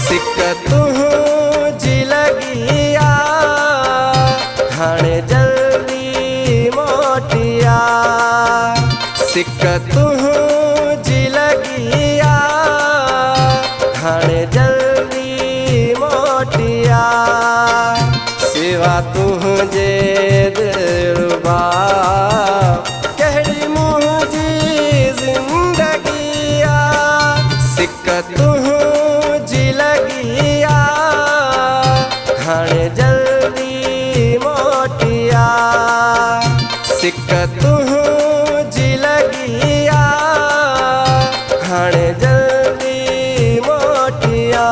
सिक तुझी लगिया हाणे जल्दी मोटिया। सिक तुझी लगिया हाणे जल्दी मोटिया। सिवा तुझे दिलरुबा कहड़ी मुझी जिंदगिया। सिक तुझी लगिया हाणे जल्दी मोटिया। सिक तुझी लगिया हाणे जल्दी मोटिया।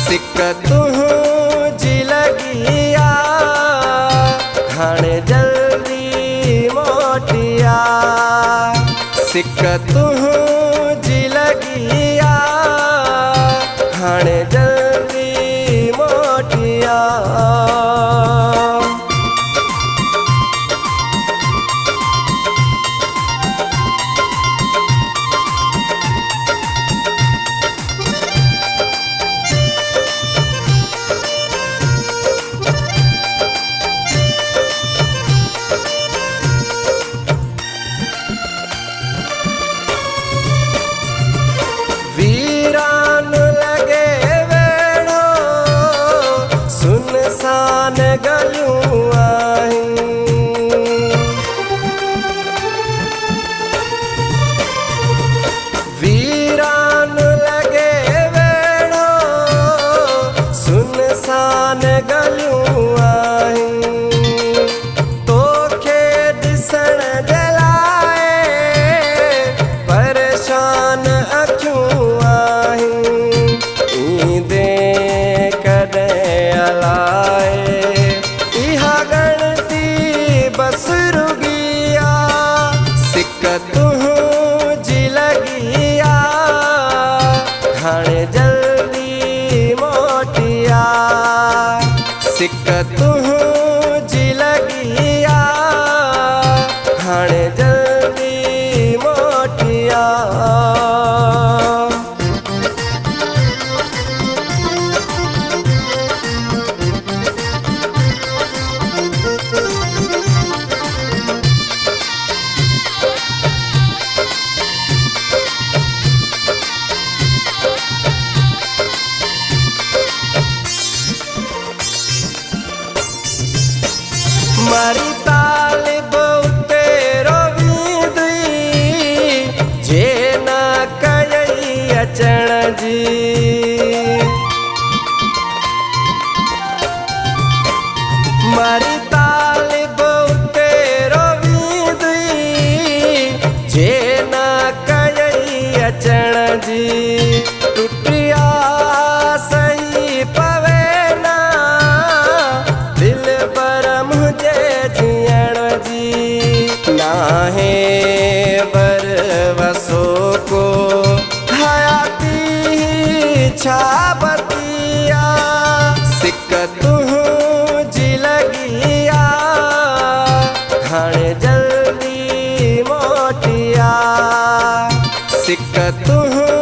सिक तुझी लगिया हाणे जल्दी मोटिया। सिक तुझी लगिया हाणे जल्दी मोटिया। वीरान लगे वेड़ो सुनसान गलियूं आहिनि। वीरान लगे वेड़ो सुनसान गलियूं आहिनि। तोखे ॾिसण जे लाइ परेशान अखियूं सिक तुझी लगिया हाणे जल्दी मोटिया। सिक तुझी लगिया हाणे जल्दी मोटिया। मारी तालिब तेरो वींदी जे न कयई अचण जी। मारी तालिब तेरो वींदी जे न कयई अचण जी। टुटिया सही पवे ना दिल पर मुझे जियण जी। नाहे बर वसो को हयाती छा बतिया। सिक तुझी लगिया हाणे जल्दी मोटिया। सिक तुझी